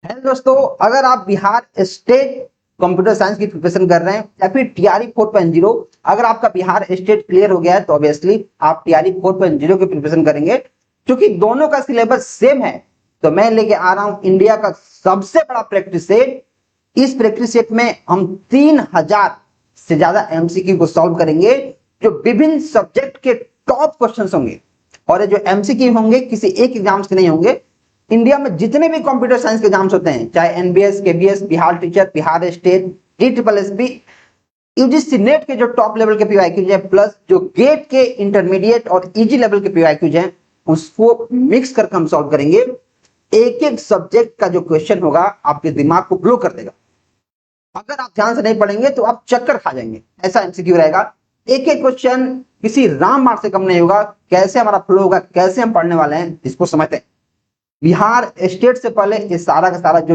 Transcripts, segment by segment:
Hello दोस्तों, अगर आप बिहार स्टेट कंप्यूटर साइंस की प्रिपरेशन कर रहे हैं या फिर टीआरई 4.0, अगर आपका बिहार स्टेट क्लियर हो गया है तो ऑब्वियसली आप टीआरई 4.0 की प्रिपरेशन करेंगे। क्योंकि दोनों का सिलेबस सेम है तो मैं लेके आ रहा हूं इंडिया का सबसे बड़ा प्रैक्टिस सेट। इस प्रैक्टिस सेट में हम 3000 से ज्यादा एमसीक्यू को सॉल्व करेंगे जो विभिन्न सब्जेक्ट के टॉप क्वेश्चंस होंगे। और ये जो एमसीक्यू होंगे किसी एक एग्जाम से नहीं होंगे। इंडिया में जितने भी कंप्यूटर साइंस के एग्जाम्स होते हैं, चाहे NBS, KBS, Bihar teacher, Bihar state, डीट्रिपलएसपी, यूजीसी नेट के जो टॉप लेवल के पीवाईक्यूज हैं, प्लस जो गेट के इंटरमीडिएट और इजी लेवल के पीवाईक्यूज हैं, उसको मिक्स करके हम सॉल्व करेंगे। एक एक सब्जेक्ट का जो क्वेश्चन होगा आपके दिमाग को ब्लो कर देगा। अगर आप ध्यान से नहीं पढ़ेंगे तो आप चक्कर खा जाएंगे, ऐसा एमसीक्यू रहेगा। एक एक क्वेश्चन किसी राम मार्क से कम नहीं होगा। कैसे हमारा फ्लो होगा, कैसे हम पढ़ने वाले हैं, इसको समझते हैं। बिहार स्टेट से पहले ये सारा का सारा जो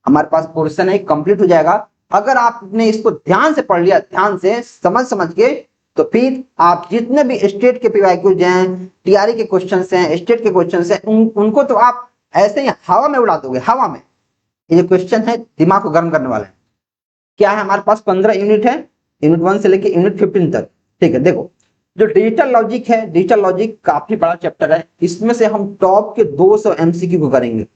हमारे पास पोर्शन है कंप्लीट हो जाएगा। अगर आपने इसको ध्यान से पढ़ लिया, ध्यान से समझ के, तो फिर आप जितने भी स्टेट के पीवाईक्यूज हैं, टीआरई के क्वेश्चंस हैं, स्टेट के क्वेश्चंस हैं, उनको तो आप ऐसे ही हवा में उड़ा दोगे, हवा में। ये क्वेश्चन है दिमाग को गर्म करने वाले हैं। क्या है, हमारे पास 15 यूनिट है, यूनिट 1 से लेकर यूनिट 15 तक। ठीक है, देखो जो डिजिटल लॉजिक है, डिजिटल लॉजिक काफी बड़ा चैप्टर है। इसमें से हम टॉप के 200 एमसीक्यू को करेंगे,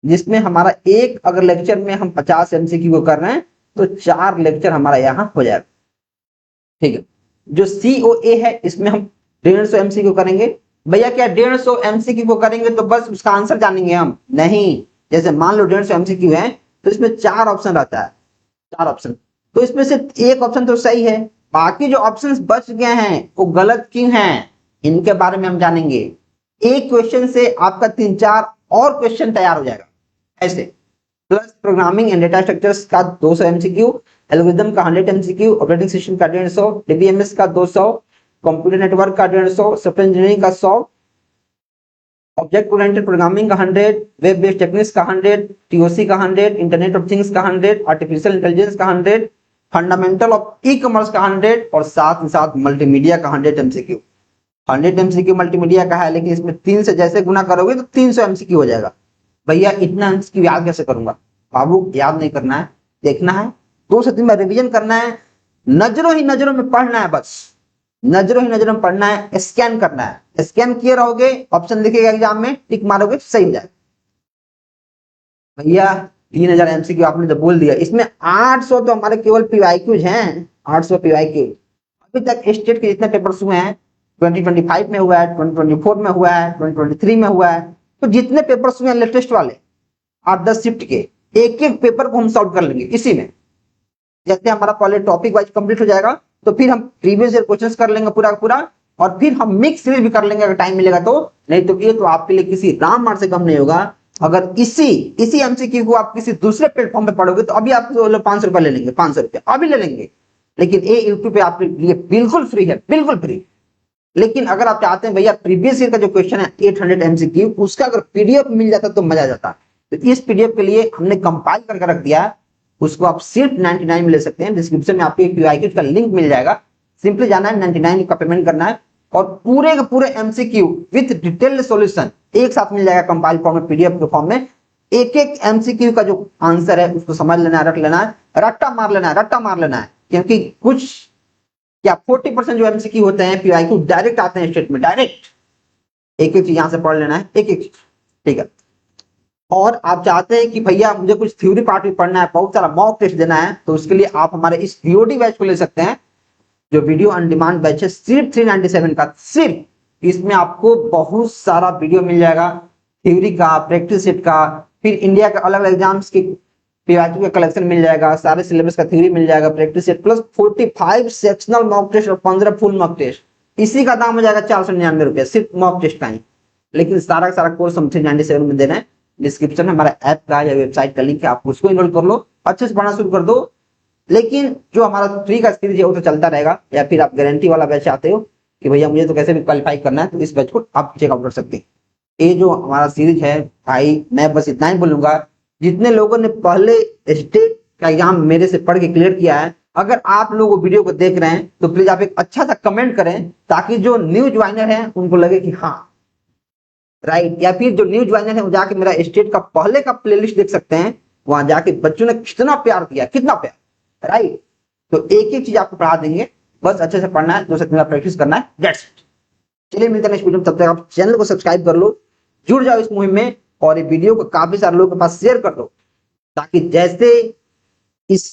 जिसमें हमारा एक अगर लेक्चर में हम 50 एमसीक्यू को कर रहे हैं तो 4 लेक्चर हमारा यहां हो जाएगा। ठीक है, जो सीओए है इसमें हम 150 एमसीक्यू करेंगे। भैया क्या 150 एमसीक्यू को करेंगे तो बस उसका आंसर जानेंगे हम? नहीं। जैसे मान लो 150 एमसीक्यू है तो इसमें 4 ऑप्शन रहता है, 4 ऑप्शन। तो इसमें से एक ऑप्शन तो सही है, बाकी जो ऑप्शंस बच गए हैं वो गलत क्यों हैं, इनके बारे में हम जानेंगे। एक क्वेश्चन से आपका 3-4 और क्वेश्चन तैयार हो जाएगा ऐसे। Plus programming and data structures का 200 एमसीक्यू, एल्गोरिथम का 100 एमसीक्यू, ऑपरेटिंग सिस्टम का 150, डीबीएमएस का 200, कंप्यूटर नेटवर्क का 150, सॉफ्टवेयर इंजीनियरिंग का 100, ऑब्जेक्ट ओरिएंटेड प्रोग्रामिंग का 100, वेब बेस्ड टेक्निक्स का 100, टीओसी का 100, इंटरनेट ऑफ थिंग्स का 100, आर्टिफिशियल इंटेलिजेंस का 100, फंडामेंटल ऑफ ई कॉमर्स का 100 और साथ ही साथ मल्टीमीडिया का 100 एमसीक्यू। 100 एमसीक्यू मल्टीमीडिया का है, लेकिन इसमें 3 से जैसे गुना करोगे तो 300 एमसीक्यू हो जाएगा। भैया इतना एमसीक्यू याद कैसे करूंगा? बाबू याद नहीं करना है, देखना है, 2 से 3 बार रिवीजन करना है, नजरों ही नजरों में पढ़ना है, बस नजरों ही नजरों में पढ़ना है, स्कैन करना है। स्कैन किए रहोगे, ऑप्शन दिखेगा एग्जाम में, टिक मारोगे, सही हो जाएगा। भैया 3000 एमसीक्यू आपने तो बोल दिया, इसमें 800 तो हमारे केवल पीवाईक्यूज हैं, 800 पीवाईक्यू। अभी तक स्टेट के जितने पेपर्स हुए हैं 2025 में हुआ है, 2024 में हुआ है, 2023 में हुआ है, तो जितने पेपर्स हुए हैं लेटेस्ट वाले 8-10 शिफ्ट के, एक एक पेपर को हम सॉल्व कर लेंगे इसी में। जैसे हमारा पहले टॉपिक वाइज कंप्लीट हो जाएगा तो फिर हम प्रीवियस ईयर क्वेश्चंस कर लेंगे पूरा का पूरा, और फिर हम मिक्स सीरीज भी कर लेंगे अगर टाइम मिलेगा तो। नहीं तो ये तो आपके लिए किसी राम मार से कम नहीं होगा। अगर इसी एमसीक्यू को आप किसी दूसरे प्लेटफॉर्म पे पढ़ोगे तो अभी आपको 500 रुपए ले लेंगे, 500 रुपए अभी ले लेंगे, लेकिन ये यूट्यूब पे आपके लिए बिल्कुल फ्री है, बिल्कुल फ्री। लेकिन अगर आप चाहते हैं भैया प्रीवियस ईयर का जो क्वेश्चन है 800 एमसीक्यू, उसका अगर पीडीएफ मिल जाता तो मजा आ जाता। तो इस पीडीएफ के लिए हमने कंपाइल करके रख दिया है, उसको आप सिर्फ 99 में ले सकते हैं। डिस्क्रिप्शन में आपको पीवाईक्यू का लिंक मिल जाएगा, सिंपली जाना है, 99 का पेमेंट करना है और पूरे के पूरे एमसीक्यू विद डिटेल्ड सॉल्यूशन एक साथ मिल जाएगा कंपाइल फॉर्म में, पीडीएफ के फॉर्म में। एक एक एमसीक्यू का जो आंसर है उसको समझ लेना है, रख लेना है, रट्टा मार लेना है, रट्टा मार लेना है। क्योंकि कुछ क्या 40% जो एमसीक्यू होते हैं पीवाईक्यू डायरेक्ट आते हैं स्टेट में, डायरेक्ट। एक एक चीज यहां से पढ़ लेना है, एक एक चीज, ठीक है। और आप चाहते हैं कि भैया मुझे कुछ थ्योरी पार्ट भी पढ़ना है, बहुत सारा मॉक टेस्ट देना है, तो उसके लिए आप हमारे इस वीओडी बैच को ले सकते हैं, जो वीडियो ऑन डिमांड बैच है, सिर्फ 397 का। सिर्फ इसमें आपको बहुत सारा वीडियो मिल जाएगा, थ्योरी का, प्रैक्टिस सेट का, फिर इंडिया के अलग अलग एग्जाम्स के पीवाईक्यू का कलेक्शन मिल जाएगा, सारे सिलेबस का थ्योरी मिल जाएगा, practice set plus 45 sectional mock test और 15 फुल मॉक टेस्ट। इसी का दाम हो जाएगा 499 रुपए, सिर्फ मॉक टेस्ट का ही। लेकिन सारा कोर्स हम 397 में दे रहे हैं। डिस्क्रिप्शन में हमारा ऐप का या वेबसाइट का लिंक है, आप उसको इनरोल कर लो, अच्छे से पढ़ना शुरू कर दो। लेकिन जो हमारा फ्री का सीरीज है वो तो चलता रहेगा, या फिर आप गारंटी वाला बैच चाहते हो कि भैया मुझे तो कैसे भी क्वालिफाई करना है, तो इस बैच को आप चेकआउट कर सकते हैं। ये जो हमारा सीरीज है भाई, मैं बस इतना ही बोलूंगा, जितने लोगों ने पहले स्टेट का एग्जाम मेरे से पढ़ के क्लियर किया है, अगर आप लोग वीडियो को देख रहे हैं तो प्लीज आप एक अच्छा सा कमेंट करें, ताकि जो न्यू ज्वाइनर है उनको लगे कि हाँ राइट। या फिर जो न्यू ज्वाइनर है वो जाके मेरा स्टेट का पहले का प्लेलिस्ट देख सकते हैं, वहां जाके बच्चों ने कितना प्यार किया, कितना प्यार, राइट। तो एक एक चीज आपको पढ़ा देंगे, बस अच्छे से पढ़ना है, 2 से 3 बार प्रैक्टिस करना है, दैट्स इट। चलिए मिलते हैं नेक्स्ट वीडियो में, तब तक आप चैनल को सब्सक्राइब कर लो, जुड़ जाओ इस मुहिम में, और ये वीडियो को काफी सारे लोगों के पास शेयर कर दो, ताकि जैसे इस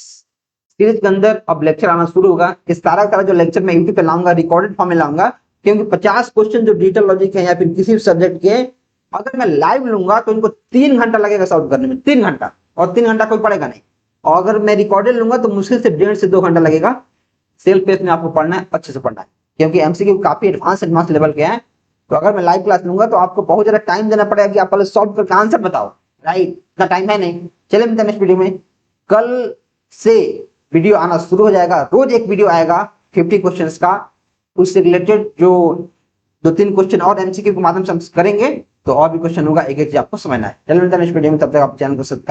सीरीज के अंदर अब लेक्चर आना शुरू होगा, इस सारा जो लेक्चर मैं यूट्यूब पे लाऊंगा, रिकॉर्डेड फॉर्म में लाऊंगा, क्योंकि 50 क्वेश्चन जो डिजिटल लॉजिक है या फिर किसी भी सब्जेक्ट के, अगर मैं लाइव लूंगा तो इनको 3 घंटा लगेगा सॉल्व करने में, 3 घंटा, और 3 घंटा कोई पड़ेगा नहीं। और अगर मैं रिकॉर्डेड लूंगा तो मुश्किल से 1.5 से 2 घंटा लगेगा। सेल्फ पेस में आपको पढ़ना है, अच्छे से पढ़ना है, क्योंकि एमसीक्यू काफी एडवांस लेवल के हैं। तो अगर मैं लाइव क्लास लूंगा तो आपको बहुत ज्यादा टाइम देना पड़ेगा कि आप पहले सॉल्व करके आंसर बताओ, राइट। इतना टाइम है नहीं। चलिए मिलते हैं नेक्स्ट वीडियो में। कल से वीडियो आना शुरू हो जाएगा, रोज एक वीडियो आएगा 50 क्वेश्चंस का, उससे रिलेटेड जो 2-3 क्वेश्चन और एमसीक्यू के माध्यम से हम करेंगे, तो और भी क्वेश्चन होगा, एक एक चीज आपको समझना है। चलिए मिलते हैं नेक्स्ट वीडियो में, तब तक आप चैनल को सब्सक्राइब